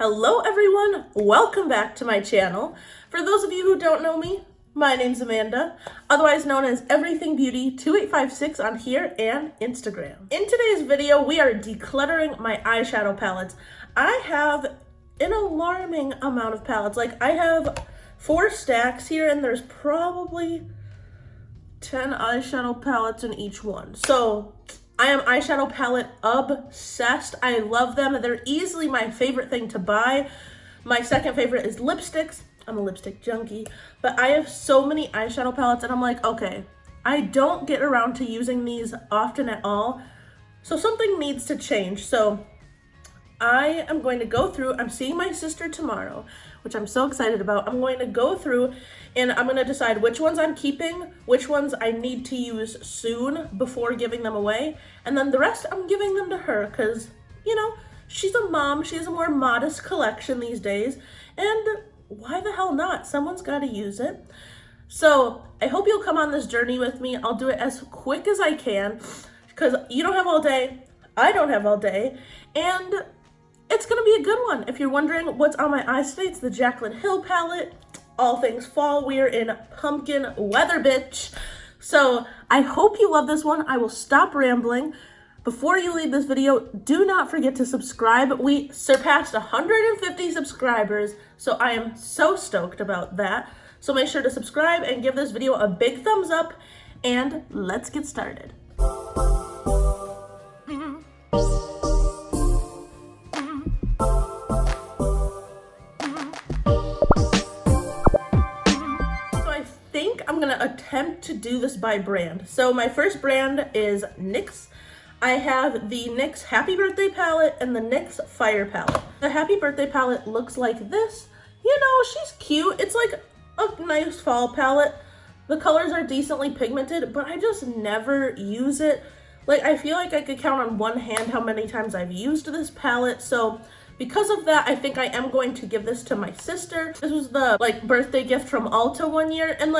Hello everyone, welcome back to my channel. For those of you who don't know me, my name's Amanda, otherwise known as Everything Beauty 2856 on here and Instagram. In today's video, we are decluttering my eyeshadow palettes. I have an alarming amount of palettes. Like I have 4 stacks here and there's probably 10 eyeshadow palettes in each one. So I am eyeshadow palette obsessed. I love them. They're easily my favorite thing to buy. My second favorite is lipsticks. I'm a lipstick junkie, but I have so many eyeshadow palettes and I'm like, okay, I don't get around to using these often at all. So something needs to change. So I am going to go through, I'm seeing my sister tomorrow, which I'm so excited about. I'm going to go through and I'm going to decide which ones I'm keeping, which ones I need to use soon before giving them away. And then the rest I'm giving them to her because, you know, she's a mom. She has a more modest collection these days. And why the hell not? Someone's got to use it. So I hope you'll come on this journey with me. I'll do it as quick as I can because you don't have all day. I don't have all day. And it's going to be a good one. If you're wondering what's on my eyes today, it's the Jaclyn Hill palette. All things fall. We are in pumpkin weather, bitch. So I hope you love this one. I will stop rambling. Before you leave this video, do not forget to subscribe. We surpassed 150 subscribers, so I am so stoked about that. So make sure to subscribe and give this video a big thumbs up, and let's get started. I'm gonna attempt to do this by brand. So my first brand is NYX. I have the NYX Happy Birthday palette and the NYX Fire palette. The Happy Birthday palette looks like this. You know, she's cute. It's like a nice fall palette. The colors are decently pigmented, but I just never use it. Like, I feel like I could count on one hand how many times I've used this palette. So because of that, I think I am going to give this to my sister. This was the birthday gift from Ulta one year, and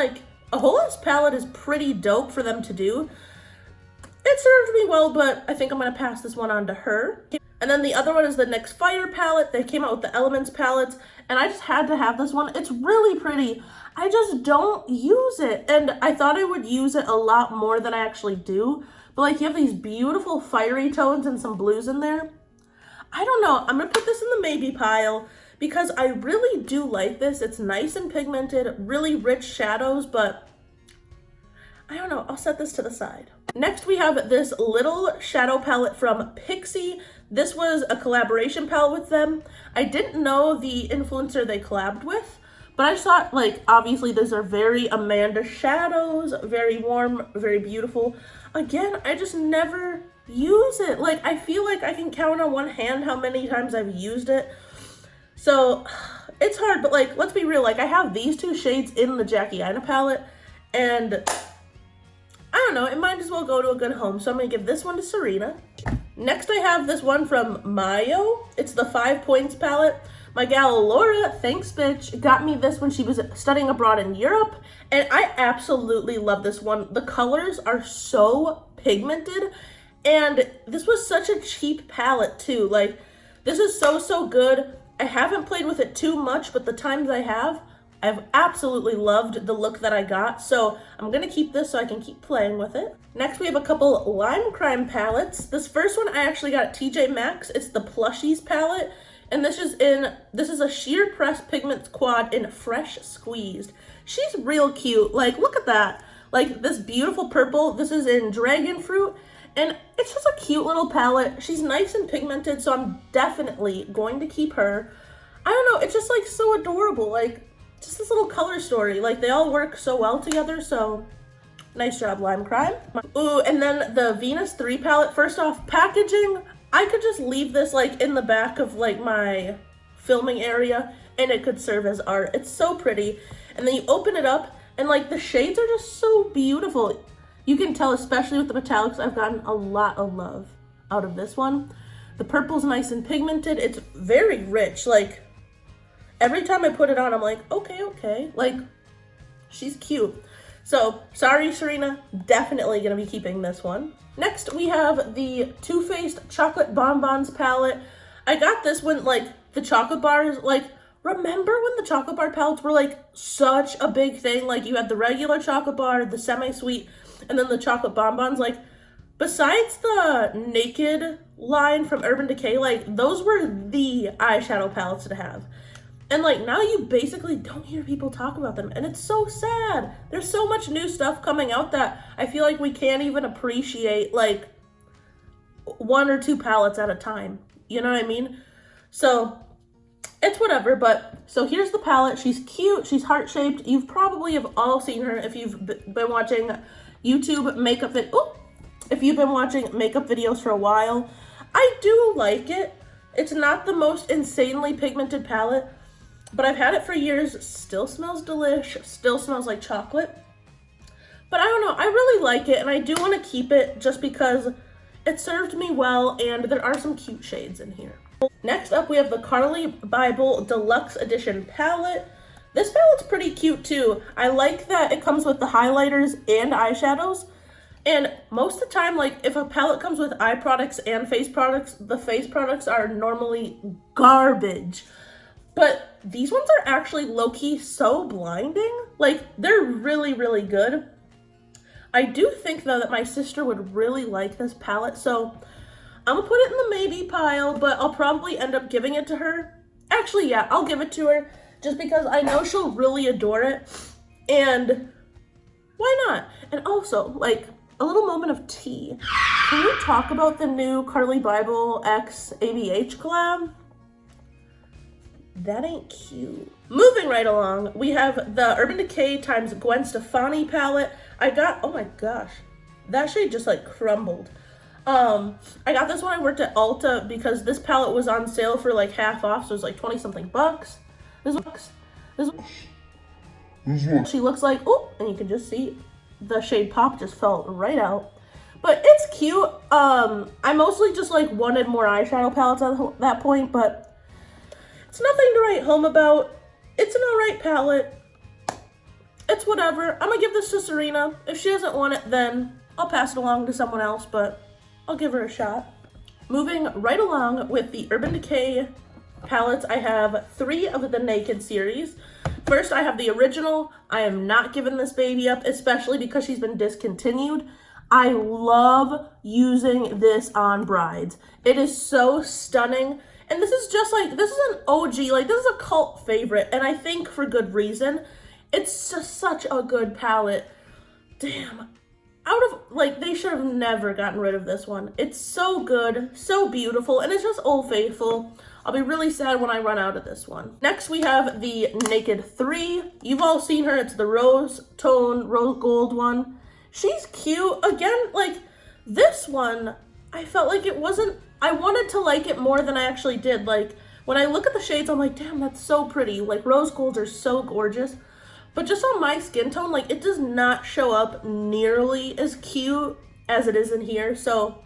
a whole ass palette is pretty dope for them to do. It served me well, but I think I'm gonna pass this one on to her. And then the other one is the NYX Fire palette. They came out with the Elements palettes, and I just had to have this one. It's really pretty. I just don't use it, and I thought I would use it a lot more than I actually do. But you have these beautiful fiery tones and some blues in there. I don't know. I'm gonna put this in the maybe pile because I really do like this. It's nice and pigmented, really rich shadows, but I don't know. I'll set this to the side. Next, we have this little shadow palette from Pixi. This was a collaboration palette with them. I didn't know the influencer they collabed with, but I just thought, obviously these are very Amanda shadows, very warm, very beautiful. Again, I just never use it. I feel like I can count on one hand how many times I've used it. So it's hard, but let's be real. I have these 2 shades in the Jackie Aina palette, and I don't know, it might as well go to a good home. So I'm gonna give this one to Serena. Next, I have this one from Mayo. It's the 5 Points palette. My gal Laura, thanks bitch, got me this when she was studying abroad in Europe, and I absolutely love this one. The colors are so pigmented, and this was such a cheap palette too. This is so good. I haven't played with it too much, but the times I have, I've absolutely loved the look that I got. So I'm gonna keep this so I can keep playing with it. Next, we have a couple Lime Crime palettes. This first one I actually got at TJ Maxx. It's the Plushies palette. And this is a sheer pressed pigment quad in Fresh Squeezed. She's real cute. Look at that. This beautiful purple. This is in Dragon Fruit. And it's just a cute little palette. She's nice and pigmented, so I'm definitely going to keep her. I don't know, it's just so adorable. Just this little color story. They all work so well together, so nice job, Lime Crime. Ooh, and then the Venus 3 palette. First off, packaging. I could just leave this in the back of my filming area and it could serve as art. It's so pretty. And then you open it up and the shades are just so beautiful. You can tell, especially with the metallics, I've gotten a lot of love out of this one. The purple's nice and pigmented. It's very rich. Every time I put it on, I'm okay. She's cute. So, sorry, Serena, definitely gonna be keeping this one. Next, we have the Too Faced Chocolate Bonbons palette. I got this when, the chocolate bars, like, remember when the chocolate bar palettes were like such a big thing? Like you had the regular chocolate bar, the semi-sweet, and then the chocolate bonbons. Like besides the Naked line from Urban Decay, like those were the eyeshadow palettes to have. And like now you basically don't hear people talk about them, and it's so sad. There's so much new stuff coming out that I feel like we can't even appreciate like 1 or 2 palettes at a time. You know what I mean? So it's whatever, but so here's the palette. She's cute, she's heart-shaped. You've probably have all seen her if you've been watching YouTube makeup if you've been watching makeup videos for a while. I do like it. It's not the most insanely pigmented palette, but I've had it for years. Still smells delish, still smells like chocolate. But I don't know, I really like it, and I do want to keep it just because it served me well, and there are some cute shades in here. Next up, we have the Carli Bybel Deluxe Edition palette. This palette's pretty cute too. I like that it comes with the highlighters and eyeshadows. And most of the time, like if a palette comes with eye products and face products, the face products are normally garbage. But these ones are actually low-key so blinding. Like they're really, really good. I do think though that my sister would really like this palette, so I'm gonna put it in the maybe pile, but I'll probably end up giving it to her. Actually, yeah, I'll give it to her just because I know she'll really adore it. And why not? And also, like, a little moment of tea. Can we talk about the new Carli Bybel X ABH collab? That ain't cute. Moving right along, we have the Urban Decay times Gwen Stefani palette. Oh my gosh, that shade just like crumbled. I got this when I worked at Ulta because this palette was on sale for like half off, so it was like 20 something bucks. This one she looks like, oh, and you can just see the shade Pop just fell right out. But it's cute. I mostly just like wanted more eyeshadow palettes at that point, but it's nothing to write home about. It's an alright palette. It's whatever. I'm gonna give this to Serena. If she doesn't want it, then I'll pass it along to someone else, but I'll give her a shot. Moving right along with the Urban Decay palettes, I have 3 of the Naked series. First, I have the original. I am not giving this baby up, especially because she's been discontinued. I love using this on brides. It is so stunning. And this is just like, this is an OG, like this is a cult favorite, and I think for good reason. It's just such a good palette. Damn. They should have never gotten rid of this one. It's so good, so beautiful, and it's just Old Faithful. I'll be really sad when I run out of this one. Next, we have the Naked 3. You've all seen her. It's the rose gold one. She's cute. Again, like, this one, I felt like I wanted to like it more than I actually did. Like, when I look at the shades, I'm like, damn, that's so pretty. Like, rose golds are so gorgeous. But just on my skin tone, like, it does not show up nearly as cute as it is in here. So,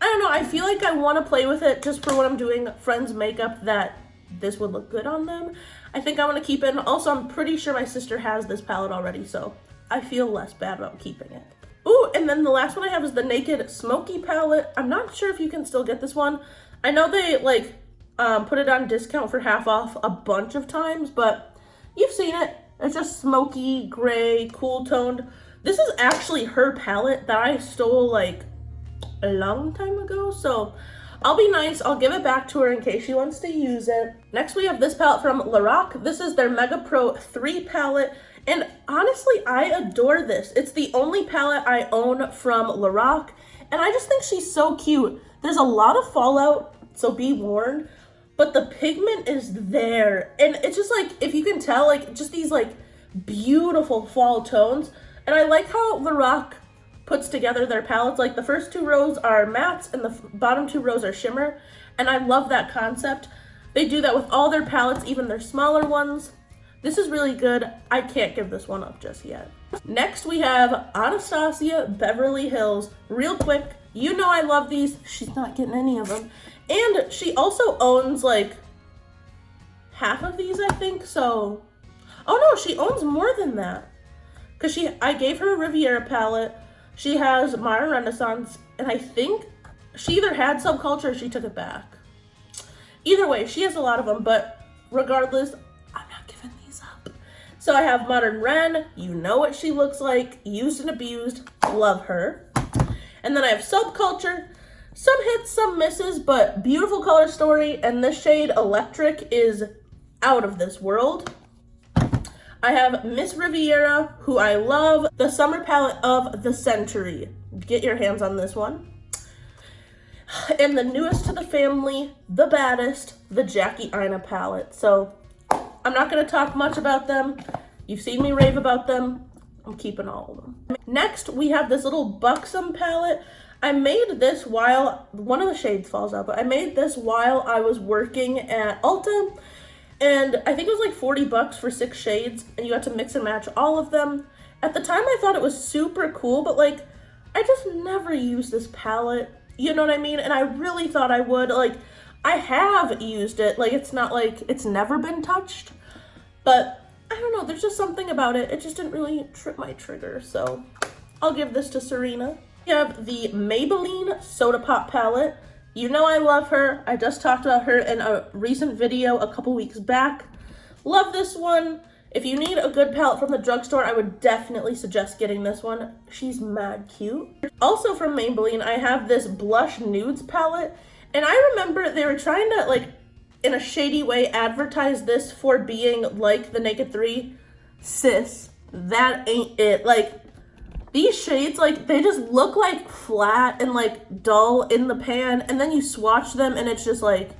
I don't know. I feel like I want to play with it just for when I'm doing friends' makeup that this would look good on them. I think I want to keep it. And also, I'm pretty sure my sister has this palette already, so I feel less bad about keeping it. Ooh, and then the last one I have is the Naked Smoky palette. I'm not sure if you can still get this one. I know they, like, put it on discount for half off a bunch of times, but you've seen it. It's just smoky, gray, cool toned. This is actually her palette that I stole like a long time ago. So I'll be nice. I'll give it back to her in case she wants to use it. Next, we have this palette from Lorac. This is their Mega Pro 3 palette. And honestly, I adore this. It's the only palette I own from Lorac. And I just think she's so cute. There's a lot of fallout, so be warned. But the pigment is there. And it's just like, if you can tell, like, just these, like, beautiful fall tones. And I like how Lorac puts together their palettes. Like, the first 2 rows are mattes and the bottom 2 rows are shimmer. And I love that concept. They do that with all their palettes, even their smaller ones. This is really good. I can't give this one up just yet. Next, we have Anastasia Beverly Hills. Real quick, you know I love these. She's not getting any of them. And she also owns like half of these, I think. So, oh no, she owns more than that. Because I gave her a Riviera palette. She has Modern Renaissance. And I think she either had Subculture or she took it back. Either way, she has a lot of them, but regardless, I'm not giving these up. So I have Modern Ren. You know what she looks like. Used and abused. Love her. And then I have Subculture. Some hits, some misses, but beautiful color story. And this shade, Electric, is out of this world. I have Miss Riviera, who I love. The summer palette of the century. Get your hands on this one. And the newest to the family, the baddest, the Jackie Aina palette. So I'm not going to talk much about them. You've seen me rave about them. I'm keeping all of them. Next, we have this little Buxom palette. I made this while, one of the shades falls out, but I made this while I was working at Ulta. And I think it was like 40 bucks for 6 shades, and you got to mix and match all of them. At the time, I thought it was super cool, but like, I just never used this palette. You know what I mean? And I really thought I would. Like, I have used it. Like, it's not like it's never been touched. But I don't know. There's just something about it. It just didn't really trip my trigger. So I'll give this to Serena. We have the Maybelline Soda Pop palette. You know I love her. I just talked about her in a recent video a couple weeks back. Love this one. If you need a good palette from the drugstore, I would definitely suggest getting this one. She's mad cute. Also from Maybelline, I have this Blush Nudes palette. And I remember they were trying to, like, in a shady way, advertise this for being like the Naked 3. Sis, that ain't it. Like, these shades, like, they just look like flat and like dull in the pan, and then you swatch them and it's just like,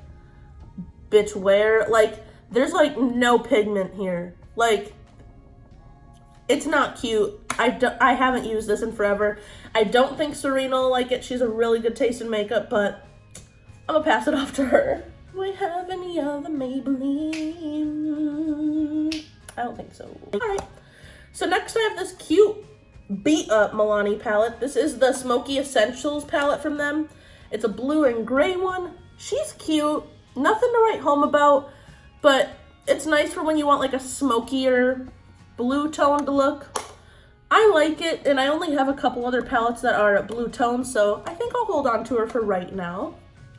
bitch, where? Like, there's like no pigment here. Like, it's not cute. I haven't used this in forever. I don't think Serena will like it. She's a really good taste in makeup, but I'm gonna pass it off to her. Do I have any other Maybelline? I don't think so. All right. So next I have this cute beat up Milani palette. This is the Smoky Essentials palette from them. It's a blue and gray one. She's cute. Nothing to write home about, but it's nice for when you want like a smokier blue toned look. I like it, and I only have a couple other palettes that are blue tones, so I think I'll hold on to her for right now.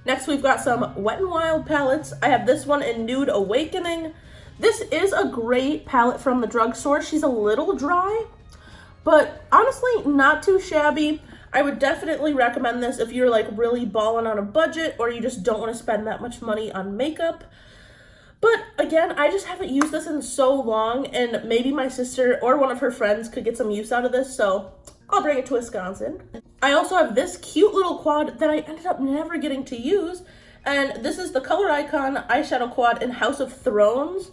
Next, we've got some Wet n Wild palettes. I have this one in Nude Awakening. This is a great palette from the drugstore. She's a little dry, but honestly, not too shabby. I would definitely recommend this if you're like really balling on a budget or you just don't want to spend that much money on makeup. But again, I just haven't used this in so long, and maybe my sister or one of her friends could get some use out of this, so I'll bring it to Wisconsin. I also have this cute little quad that I ended up never getting to use, and this is the Color Icon eyeshadow quad in House of Thrones.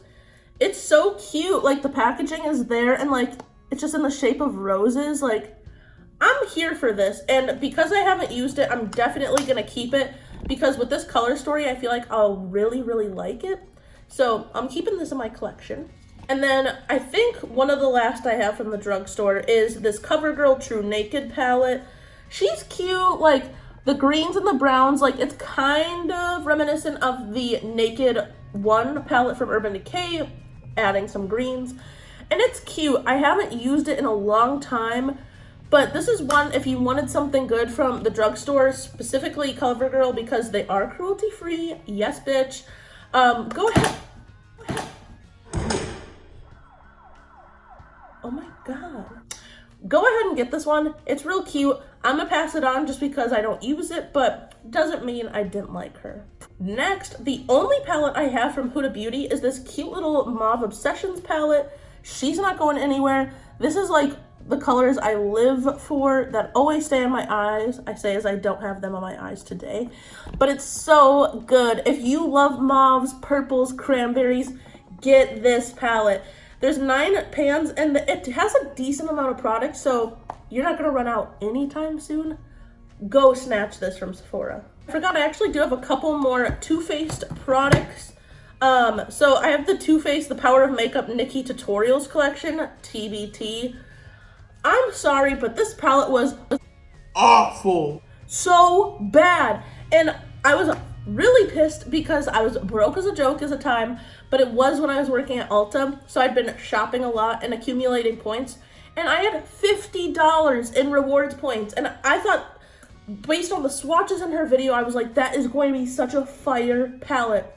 It's so cute. Like, the packaging is there, and like, it's just in the shape of roses. Like, I'm here for this, and because I haven't used it, I'm definitely gonna keep it, because with this color story, I feel like I'll really, really like it. So I'm keeping this in my collection. And then I think one of the last I have from the drugstore is this CoverGirl True Naked palette. She's cute, like the greens and the browns, like it's kind of reminiscent of the Naked 1 palette from Urban Decay, adding some greens. And it's cute. I haven't used it in a long time, but this is one if you wanted something good from the drugstore, specifically CoverGirl, because they are cruelty-free. Yes, bitch. Go ahead. Oh my god. Go ahead and get this one. It's real cute. I'm gonna pass it on just because I don't use it, but doesn't mean I didn't like her. Next, the only palette I have from Huda Beauty is this cute little Mauve Obsessions palette. She's not going anywhere. This is like the colors I live for that always stay on my eyes. I say as I don't have them on my eyes today, but it's so good. If you love mauves, purples, cranberries, get this palette. There's 9 pans and it has a decent amount of product, so you're not gonna run out anytime soon. Go snatch this from Sephora. I forgot I actually do have a couple more Too Faced products. So I have the Too Faced The Power of Makeup Nikki Tutorials collection, TBT. I'm sorry, but this palette was awful. So bad. And I was really pissed because I was broke as a joke at the time, but it was when I was working at Ulta. So I'd been shopping a lot and accumulating points. And I had $50 in rewards points. And I thought, based on the swatches in her video, I was like, that is going to be such a fire palette.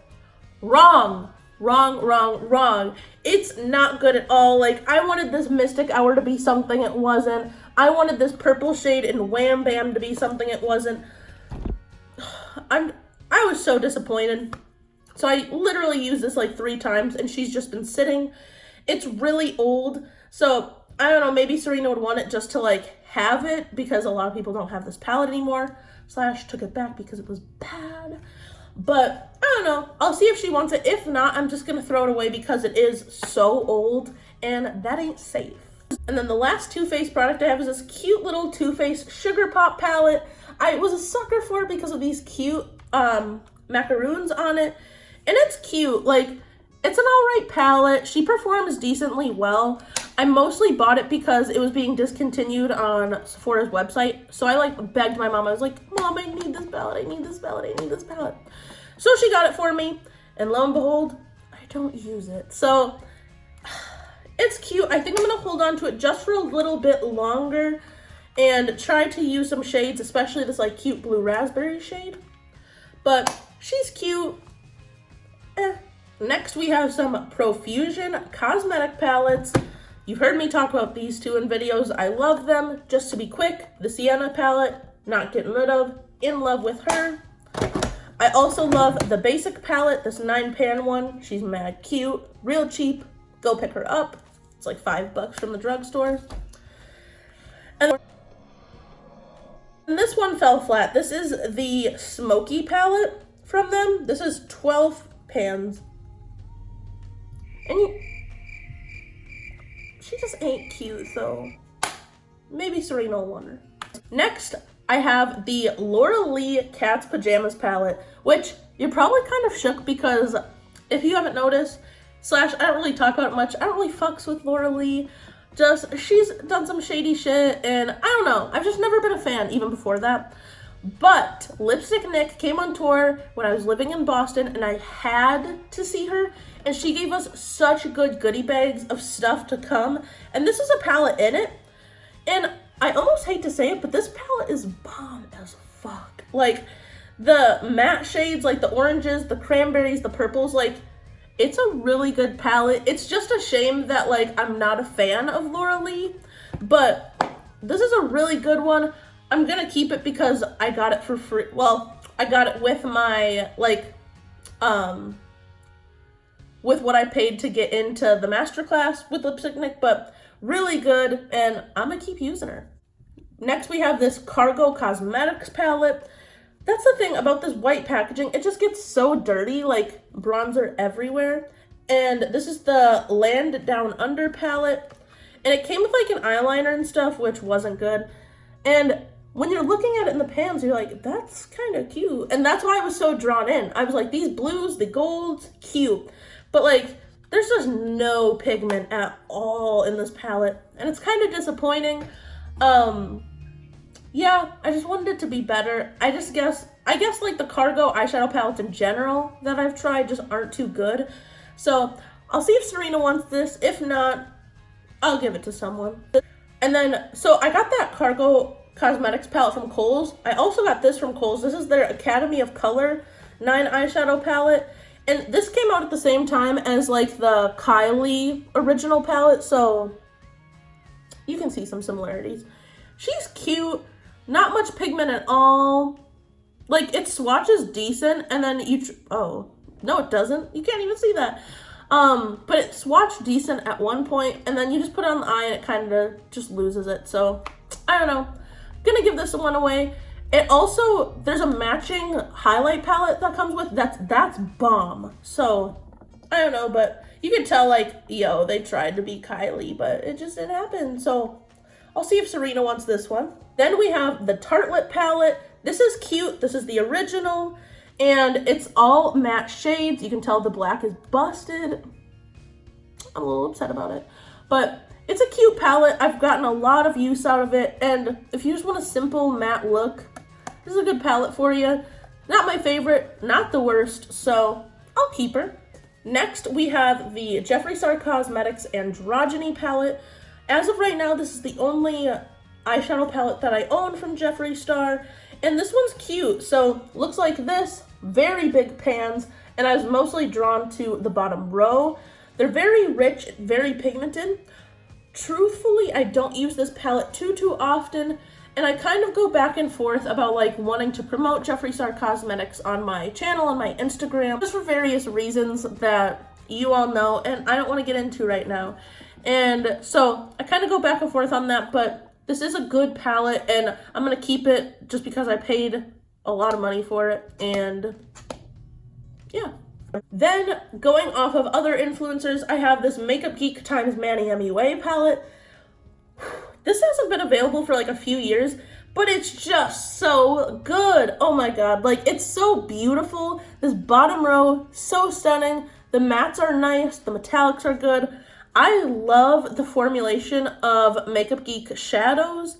Wrong. Wrong, wrong, wrong. It's not good at all. Like, I wanted this Mystic Hour to be something it wasn't. I wanted this purple shade in Wham Bam to be something it wasn't. I was so disappointed. So I literally used this like 3 times and she's just been sitting. It's really old. So I don't know, maybe Serena would want it just to like have it because a lot of people don't have this palette anymore. / took it back because it was bad. But I don't know. I'll see if she wants it. If not, I'm just going to throw it away because it is so old and that ain't safe. And then the last Too Faced product I have is this cute little Too Faced Sugar Pop palette. I was a sucker for it because of these cute macaroons on it. And it's cute. Like, it's an alright palette. She performs decently well. I mostly bought it because it was being discontinued on Sephora's website. So I like begged my mom. I was like, Mom, I need this palette. I need this palette. I need this palette. So she got it for me. And lo and behold, I don't use it. So it's cute. I think I'm going to hold on to it just for a little bit longer and try to use some shades, especially this like cute blue raspberry shade. But she's cute. Next, we have some Profusion cosmetic palettes. You've heard me talk about these two in videos. I love them. Just to be quick, the Sienna palette, not getting rid of, in love with her. I also love the basic palette, this 9-pan one. She's mad cute, real cheap. Go pick her up. It's like $5 from the drugstore. And this one fell flat. This is the Smoky palette from them. This is 12 pans. And she just ain't cute, so maybe Serena will want her. Next, I have the Laura Lee Cat's Pajamas palette, which you're probably kind of shook because if you haven't noticed, / I don't really talk about it much. I don't really fucks with Laura Lee. Just, she's done some shady shit, and I don't know. I've just never been a fan, even before that. But Lipstick Nick came on tour when I was living in Boston, and I had to see her, and she gave us such good goodie bags of stuff to come. And this is a palette in it, and I almost hate to say it, but this palette is bomb as fuck. Like, the matte shades, like the oranges, the cranberries, the purples, like, it's a really good palette. It's just a shame that, like, I'm not a fan of Laura Lee, but this is a really good one. I'm gonna keep it because I got it for free. Well, I got it with my, like, with what I paid to get into the masterclass with Lipstick Nick, but really good, and I'm gonna keep using her. Next, we have this Cargo Cosmetics palette. That's the thing about this white packaging. It just gets so dirty, like bronzer everywhere. And this is the Land Down Under palette. And it came with like an eyeliner and stuff, which wasn't good. And when you're looking at it in the pans, you're like, that's kind of cute. And that's why I was so drawn in. I was like, these blues, the golds, cute. But like, there's just no pigment at all in this palette. And it's kind of disappointing. Yeah, I just wanted it to be better. I guess like the Cargo eyeshadow palettes in general that I've tried just aren't too good. So I'll see if Serena wants this. If not, I'll give it to someone. And then, so I got that Cargo Cosmetics palette from Kohl's. I also got this from Kohl's. This is their Academy of Color 9 eyeshadow palette. And this came out at the same time as like the Kylie original palette. So you can see some similarities. She's cute. Not much pigment at all. Like, it swatches decent, and then oh, no it doesn't. You can't even see that. But it swatched decent at one point, and then you just put it on the eye, and it kind of just loses it. So, I don't know. Gonna give this one away. It also, there's a matching highlight palette that comes with, that's bomb. So, I don't know, but you can tell, like, yo, they tried to be Kylie, but it just didn't happen. So, I'll see if Serena wants this one. Then we have the Tartelette palette. This is cute. This is the original. And it's all matte shades. You can tell the black is busted. I'm a little upset about it. But it's a cute palette. I've gotten a lot of use out of it. And if you just want a simple matte look, this is a good palette for you. Not my favorite, not the worst. So I'll keep her. Next, we have the Jeffree Star Cosmetics Androgyny palette. As of right now, this is the only eyeshadow palette that I own from Jeffree Star, and this one's cute. So looks like this, very big pans, and I was mostly drawn to the bottom row. They're very rich, very pigmented. Truthfully, I don't use this palette too often, and I kind of go back and forth about like wanting to promote Jeffree Star Cosmetics on my channel, on my Instagram, just for various reasons that you all know, and I don't want to get into right now. And so I kind of go back and forth on that, but this is a good palette, and I'm going to keep it just because I paid a lot of money for it, and yeah. Then, going off of other influencers, I have this Makeup Geek x Manny MUA palette. This hasn't been available for like a few years, but it's just so good. Oh my god, like it's so beautiful. This bottom row, so stunning. The mattes are nice, the metallics are good. I love the formulation of Makeup Geek shadows.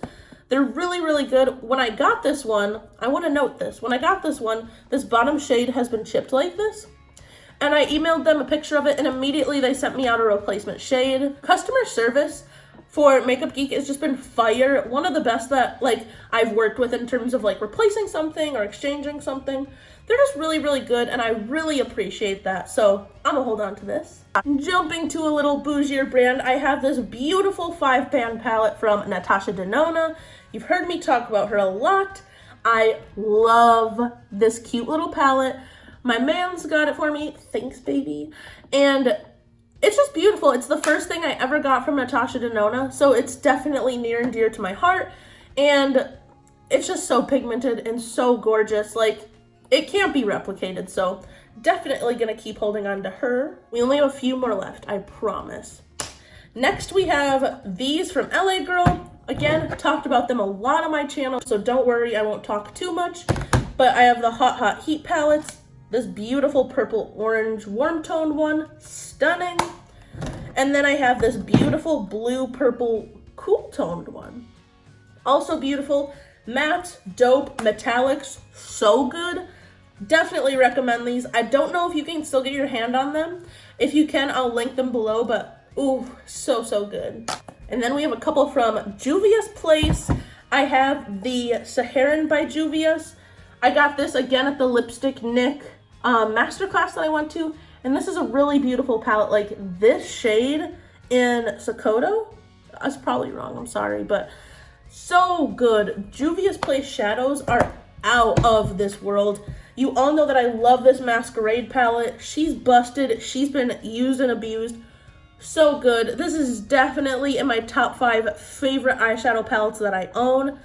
They're really good. When I got this one, I want to note this. When I got this one, this bottom shade has been chipped like this. And I emailed them a picture of it, and immediately they sent me out a replacement shade. Customer service for Makeup Geek has just been fire. One of the best that like I've worked with in terms of like replacing something or exchanging something. They're just really good, and I really appreciate that. So I'm gonna hold on to this. Jumping to a little bougier brand, I have this beautiful 5-pan palette from Natasha Denona. You've heard me talk about her a lot. I love this cute little palette. My man's got it for me. Thanks, baby. And it's just beautiful. It's the first thing I ever got from Natasha Denona, so it's definitely near and dear to my heart. And it's just so pigmented and so gorgeous. Like, it can't be replicated, so definitely gonna keep holding on to her. We only have a few more left, I promise. Next, we have these from LA Girl. Again, talked about them a lot on my channel, so don't worry, I won't talk too much. But I have the Hot Heat palettes. This beautiful purple orange warm toned one, stunning. And then I have this beautiful blue purple cool toned one, also beautiful. Matte, dope, metallics, so good. Definitely recommend these. I don't know if you can still get your hand on them. If you can, I'll link them below, but ooh, so good. And then we have a couple from Juvia's Place. I have the Saharan by Juvia's. I got this again at the Lipstick Nick masterclass that I went to, and this is a really beautiful palette. Like this shade in Sokoto, that's probably wrong, I'm sorry, but so good. Juvia's Place shadows are out of this world. You all know that I love this Masquerade palette. She's busted, she's been used and abused. So good. This is definitely in my top 5 favorite eyeshadow palettes that I own.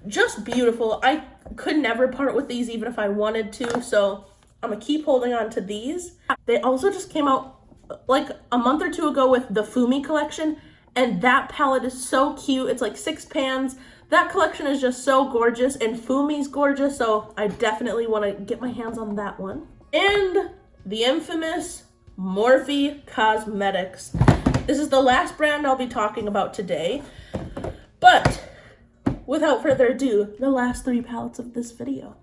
Just beautiful. I could never part with these even if I wanted to, so I'm gonna keep holding on to these. They also just came out like a month or 2 ago with the Fumi collection, and that palette is so cute. It's like 6 pans. That collection is just so gorgeous, and Fumi's gorgeous, so I definitely want to get my hands on that one. And the infamous Morphe Cosmetics. This is the last brand I'll be talking about today, but without further ado, the last 3 palettes of this video.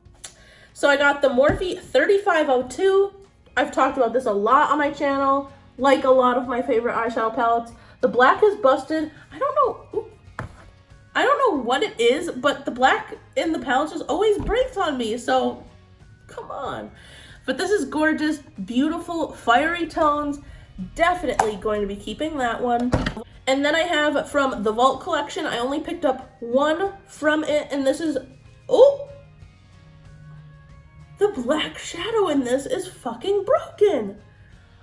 So I got the Morphe 3502. I've talked about this a lot on my channel, like a lot of my favorite eyeshadow palettes. The black is busted. I don't know what it is, but the black in the palette just always breaks on me, so come on. But this is gorgeous, beautiful, fiery tones. Definitely going to be keeping that one. And then I have from the Vault collection, I only picked up one from it, and this is, oh! The black shadow in this is fucking broken.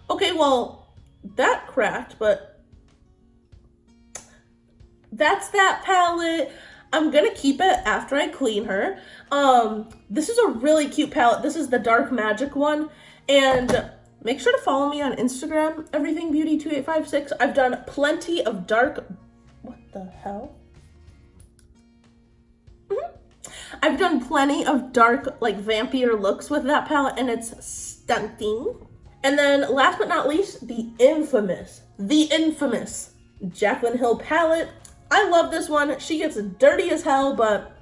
Okay, well, that cracked, but that's that palette. I'm gonna keep it after I clean her. This is a really cute palette. This is the Dark Magic one, and make sure to follow me on Instagram, everythingbeauty2856. I've done plenty of dark, what the hell? I've done plenty of dark, like vampier looks with that palette, and it's stunning. And then last but not least, the infamous Jaclyn Hill palette. I love this one. She gets dirty as hell, but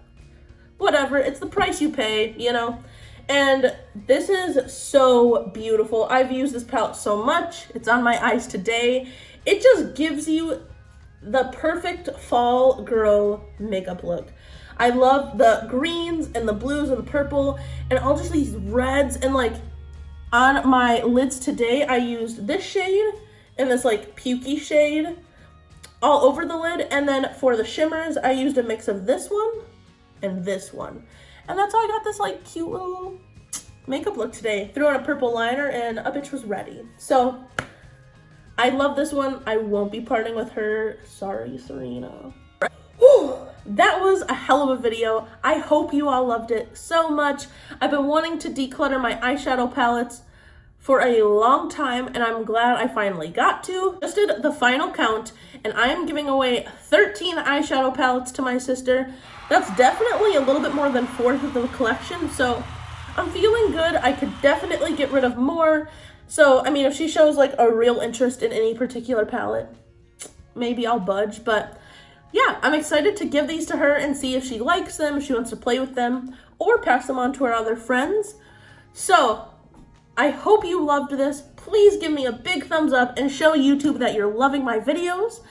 whatever. It's the price you pay, you know? And this is so beautiful. I've used this palette so much. It's on my eyes today. It just gives you the perfect fall girl makeup look. I love the greens and the blues and the purple and all just these reds, and like On my lids today, I used this shade and this like pukey shade all over the lid. And then for the shimmers, I used a mix of this one and this one. And that's how I got this like cute little makeup look today. Threw on a purple liner and a bitch was ready. So I love this one. I won't be parting with her. Sorry, Serena. Whew, that was a hell of a video. I hope you all loved it so much. I've been wanting to declutter my eyeshadow palettes for a long time, and I'm glad I finally got to. Just did the final count, and I am giving away 13 eyeshadow palettes to my sister. That's definitely a little bit more than 1/4 of the collection, so I'm feeling good. I could definitely get rid of more. So, I mean, if she shows like a real interest in any particular palette, maybe I'll budge, but yeah, I'm excited to give these to her and see if she likes them, if she wants to play with them, or pass them on to her other friends. So, I hope you loved this. Please give me a big thumbs up and show YouTube that you're loving my videos.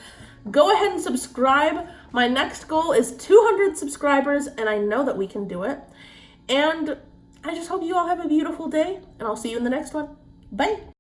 Go ahead and subscribe. My next goal is 200 subscribers, and I know that we can do it. And I just hope you all have a beautiful day, and I'll see you in the next one. Bye.